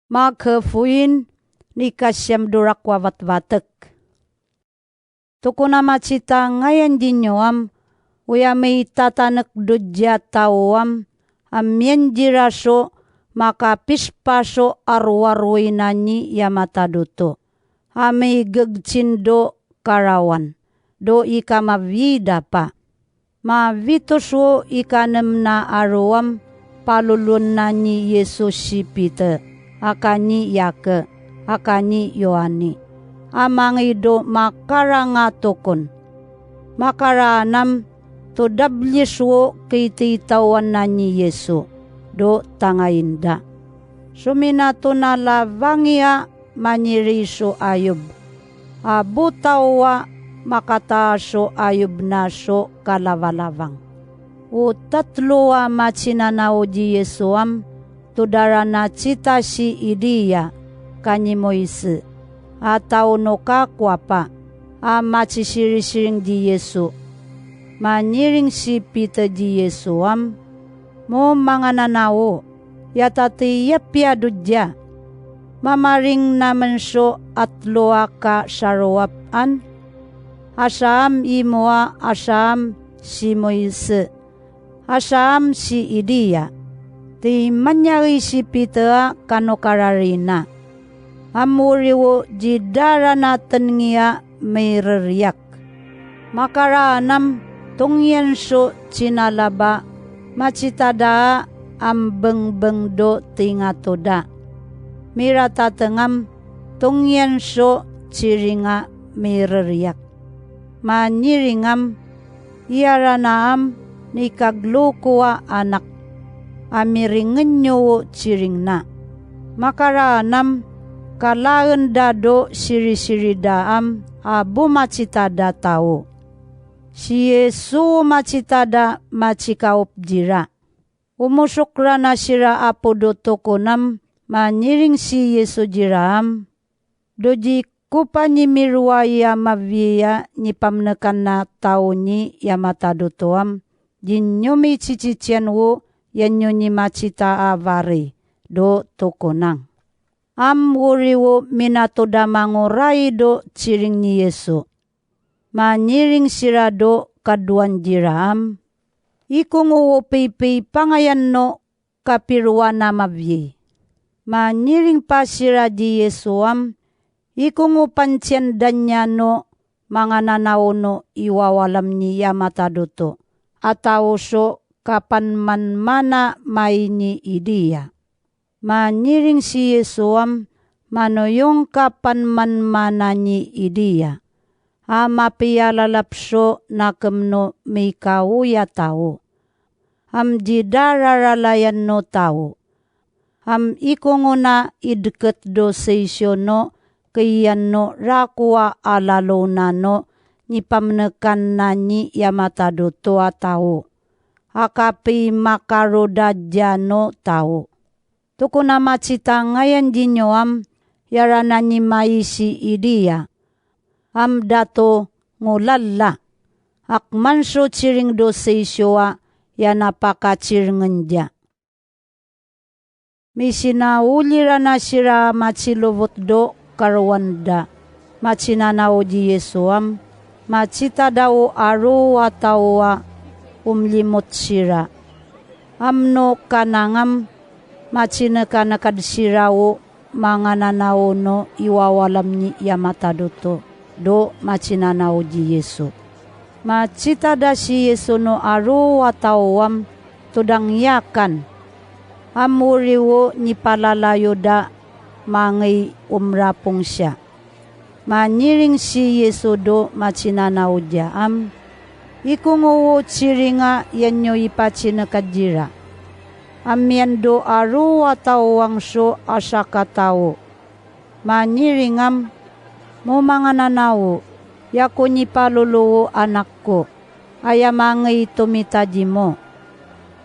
maghefuin ni kasyam durak wavat-vatek. Tukuna macita ngayon dinyoam, uya may tatanek dudya tawam, amyen jiraso, maka pispaso arwarwi nanyi yamataduto. Amay gagcindo karawan, do ika mavida pa. Mavitoso ikanem na aruam, palulun nanyi Yesus si Peter, akani Yake, akani Yohani. Amangido makarangatokon. Makaranam to dabliswo kititawan nanyi Yesu do tangayinda. Suminato na lavangia manyiriso ayub. Abutawa makataso ayub naso kalavalavang. O tatloa machinanao di Yesuam tudara na cita si Idiya kanyi Moise. Atau no kakwapa machisiri-siring di Yesu. Manyiring si Peter di Yesuam mo mga nanao yatati yapya dudya. Mamaring naman so at loa ka sarawapan. Asam imoa asam si Moise. Asam si Idiya. Ti manyari si Peter kano kararina. Amuriwo jidara natin ngiya may reriyak. Makaranam tungyan so cinalaba macitada ambeng-beng do tingatoda. Mira tatengam tungyan so ciringa may reriyak. Manyiringam iaranaam ni kaglukuwa anak. Amiringen nyo ciring na. Makaranam kalaen dado siri-siri daam abu macitada tao. Si Yesu macitada macikaup jira. Umusukra na sira apo do tokonam manyiring si Yesu jiraam. Doji kupanyimiruwa ya maviya ni pamnekan na tao ni ya matadotoam. Jinyumi cicician wo yanyo ni macita avari do tokonang. Wuriwo minatoda mangurai do ciring ni Yesu. Manyiring sirado kaduan jiraam. Ikung uwo pipay pangayan no kapiruana mabye. Manyiring pasira di Yesuam. Ikung upansyan danya no mga nanao no iwawalam ni yamatadoto. Ataw so kapan man mana may ni Idiya. Manyiring si Yesuam manoyong kapan man mana ni Idiya. Ama piyalalapso na kemno may kawuya tao. Am jidararalayan no tao. Am ikunguna ideket do seisyo no kayan no rakwa alalo na no ni pamnekan na ni yamatado toa tao. Akapi makaroda jano tao. Tuko na macita ngayon dinyoam yarana ni maisi Idiya. Am dato ngulalla. Akmanso ciring do seisyoa yanapaka ciringen dia. Misinawulira na sira macilovot do karwanda. Macinanao di Yesuam. Macita daw aru watawa umlimot sira. Amno kanangam macinakad sirawo mga nanao no iwawalam ni yamatadoto do macinanao di Yesu. Macita da si Yesu no aru watawam tudang yakan. Amuriwo ni palalayo da mangay umrapong siya. Manyiring si Yesu do macinanao diam. Ikunguwo ciringa yanyo ipacinakad jira. Amiendo aru watawang so asaka tao. Manyiringam mo mga nanao, yako ni paluluwo anak ko, ayamangay tumitaji mo.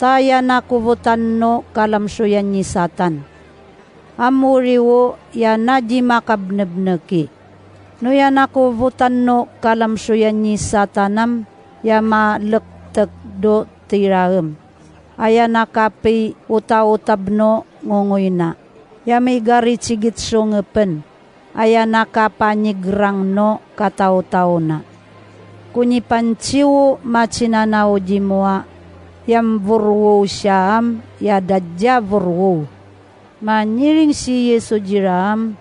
Taya na kuvutan no kalamsuyan ni Satan. Amuriwo yanaji makabnebneki. No yana kuvutan no kalamsuyan ni Satanam, yama lektek do tiraem. Aya nakapi uta-utabno ngungoy na. Yamay gari cigit so ngepen, aya nakapanyigrang no katao-tao na. Kuni panciwo machinanao jimwa, yam vurwo syam, yadadja vurwo. Manyiring si Yesu jiram,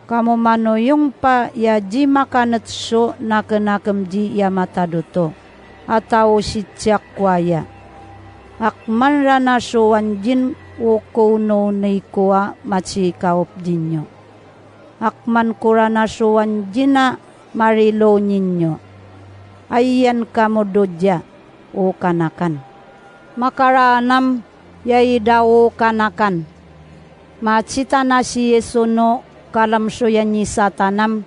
kamu manoyong pa ya jima kanet so nakenakam ji ya matadoto, atau si cakwaya. Akman rana so wanjin woko no neikoa machi kaop jinyo. Akman kurana so wanjina marilo ninyo. Ayan kamu doja o kanakan. Makaranam yai dawo kanakan. Macita na si Yesu no kalam soyanyi satanam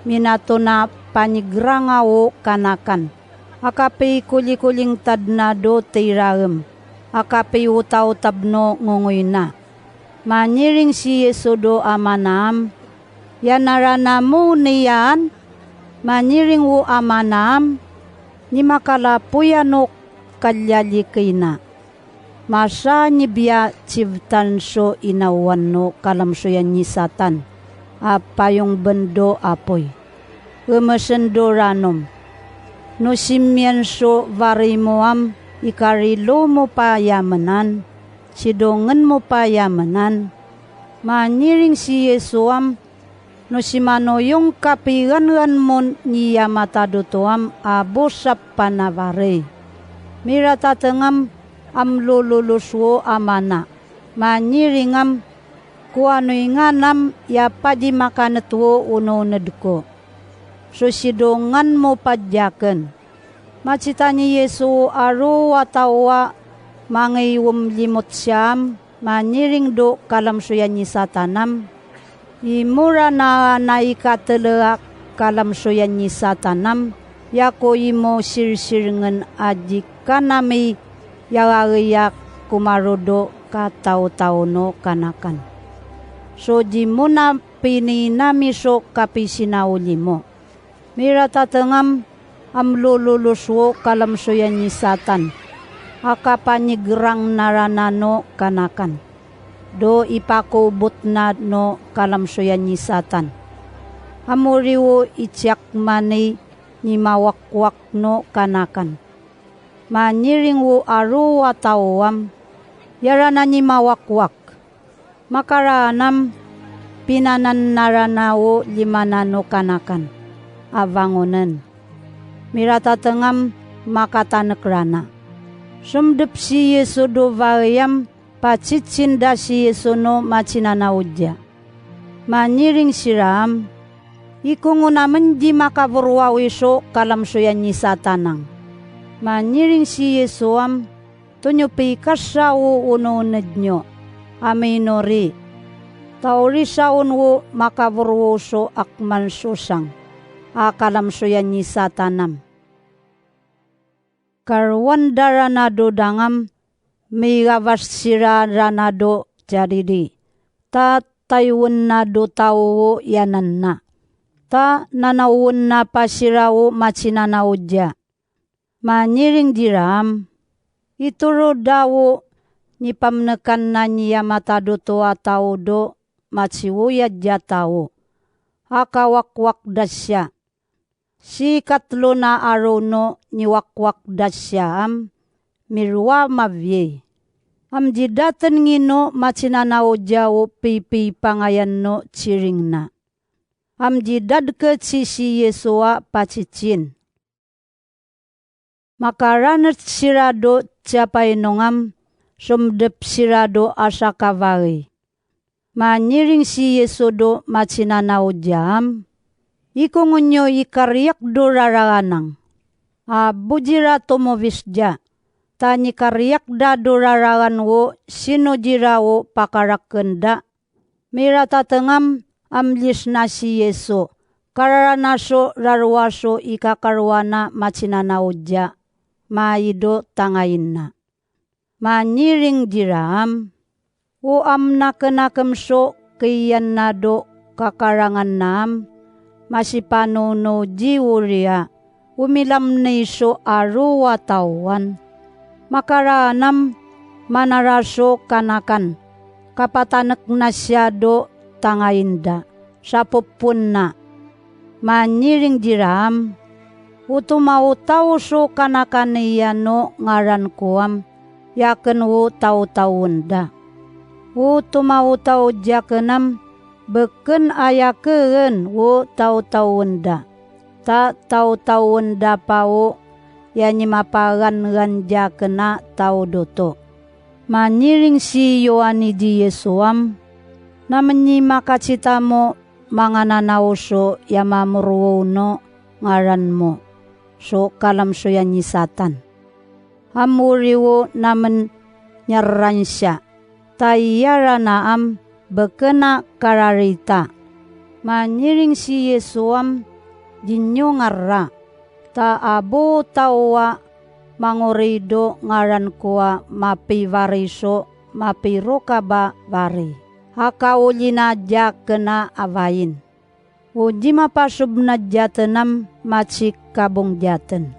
minato na panigranga o kanakan. Akapi kuli-kuling tadnado teiraem. Akapi utaw tabno ngungoy na. Manyiring si Yesu do amanam. Yanarana mo niyan. Manyiring wo amanam. Ni makalapuyanok kalyalikay na. Masa nibiya civtan so inawan no kalam so yan ni satan. Apa yung bendo apoy. Umesendo ranom. No simyan so varimoam ikarilo mo pa yamanan. Sidongan mo pa yamanan. Maniring si Yesuam. No simano yung kapigangan mo niya matadutuam abosap panavare. Mira tatengam am lululuswo amana. Manyiringam kuanoy nganam ya padi makanetwo uno nedko. Susidongan mo padyaken. Macitani Yesu aru watawa mangiwum limot siyam. Manyiring do kalam suyanyi satanam. Imura na naikateleak kalam suyanyi satanam. Yako imo sir-sirengen adik kanami yagayak kumarodo katao-tao no kanakan. So di muna pininami so kapisinauli mo. Mira tatengam amlululuswo kalam soyanyi satan. Akapanyigrang naranano kanakan. Do ipakubot na no kalam soyanyi satan. Amuriwo itiak mani ni mawakwak no kanakan. Manyiring wo aru watawam, yarana ni mawakwak. Makaranam, pinanan naranawo limanano kanakan. Avangonen. Mirata tengam makatanekrana. Sumdep si Yesu do variam, pacitsinda si Yesu no machinanaudya. Manyiring siram, ikungunamen di makavurwawiso kalam soyanyi satanang. Manyiring si Yesuam, tunyo pikasyawo uno-uned nyo, aminori. Tauri saun wo makavurwoso akman susang, akalam soyanyi satanam. Karwanda ranado dangam, migawas sira ranado jaridi. Ta tayun na do tawo yanan na. Ta nanawun na pasirawo machinanaudya. Manyiring diram, ituro dawo ni pamnekan na niya matadoto atao do matsiwuyad ya tao. Akawakwak dasya. Si katlo na araw no ni wakwak dasya mirwa mavye. Di datan ngino machinanao jawo pipi pangayan no chiring na. Di dadket si Yesua pacicin. Makaranet sirado capay nongam, sumdep sirado asa kavali. Manyiring si Yesu do machinanao jam, ikungunyo ikariyak do raraganang. Bujira tomovisja, tani kariyak da do raragan wo, sino jirawo pakarakenda. Mira tatengam amlis na si Yesu, kararanaso rarwaso ikakarwana machinanao ja. Maido tangayin na. Manyiring diram, o nakenakem so kiyan na do kakarangan nam, masipano no jiwurya, umilam na iso aru watawan. Makaranam manaraso kanakan, kapatanek na siya do tangainda, sapupun na. Manyiring jiram, utumau tau so kanakaniyano ngaran kuam, yaken wu tau-taunda. Utumau tau jakenam, beken ayakeun wu tau-taunda. Ta tau-taunda pau, yani mapagan ganja kena tau doto. Manyiring si Yohani di Yesuam, na menyimaka citamo mangananaw so yamamurwono ngaran mo. So kalam so yanyi satan. Hamuriwo namen nyaran siya. Tayara naam bekena kararita. Manyiring si Yesuam jinyo ngarra. Ta abo tawa mangorido ngaran kuwa mapi variso mapi rokaba vari. Hakaulina jakena avain. Uji mapasub na jatenam macik kabong jaten.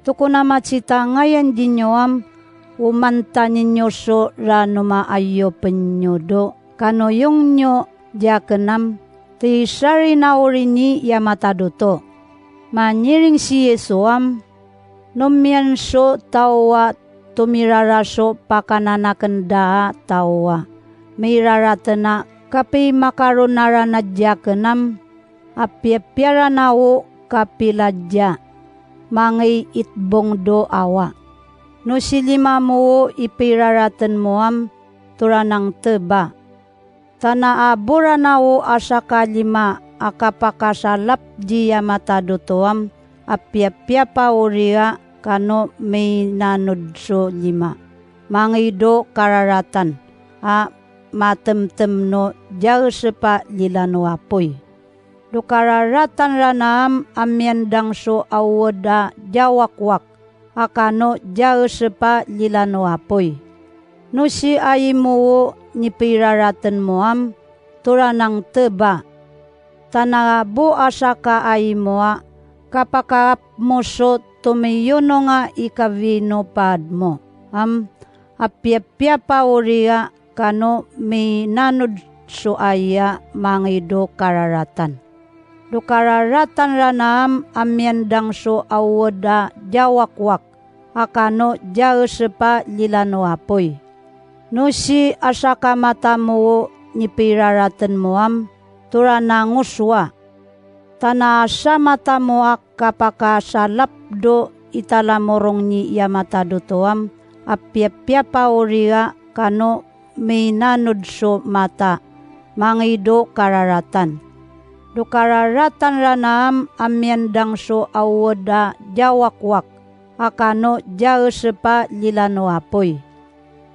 Tukuna macita ngayan jinyoam umantanin nyo so ranuma ayo penyodo kanoyong nyo jakenam ti sari naurini yamatadoto. Manyiring si Yesuam nomian so tawa tumirara so pakanana kenda tawa miraratena kapi makarunara na jakenam apiapiara nawo kapiladja mangi itbong do awa. No silima mo ipiraraten moam turanang teba. Tana abura nawo asa kalima akapakasalap jiya matadutoam apia-pia pauria kano may nanudso lima. Mangido kararatan a matemtem no jauh sepa lilano apoy. Do kararatan ranam amyandang so awoda jawakwak akano jauh sepa lilano apoy. No si aimuwo nipiraratan moam turanang teba. Tanabu asaka aimoa kapakap mo so tumiyono nga ikavino padmo. Apia-pia pauria kano may nanud so aya mangido kararatan. Do kararatan ranam amyandang so awoda jawakwak akano jauh sepa lilano apoy. No si asaka matamu nipiraratan moam turanang uswa. Tanasa matamu kapakasalap do italamorong ni yamatadutoam apia-pia pauria kano may nanud so mata mangido kararatan. Do kararatan ranam amyandang so awoda jawakwak akano jauh sepa lilano apoy.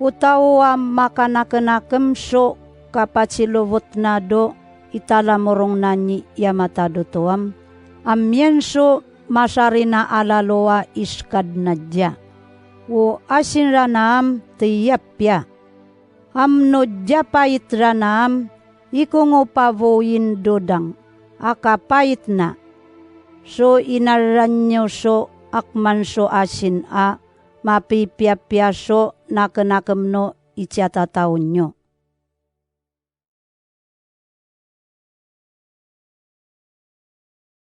Utawa makanakenakem so kapaciluvot na do italamorong nani yamatadutoam amyen so masarina alaloa iskad nadya. O asin ranam tiyapya. Amno japait ranam ikungo pavoyin dodang akapait na. So inaranyo so akman so asin a mapipya-pya so nakenakemno icyata taon nyo.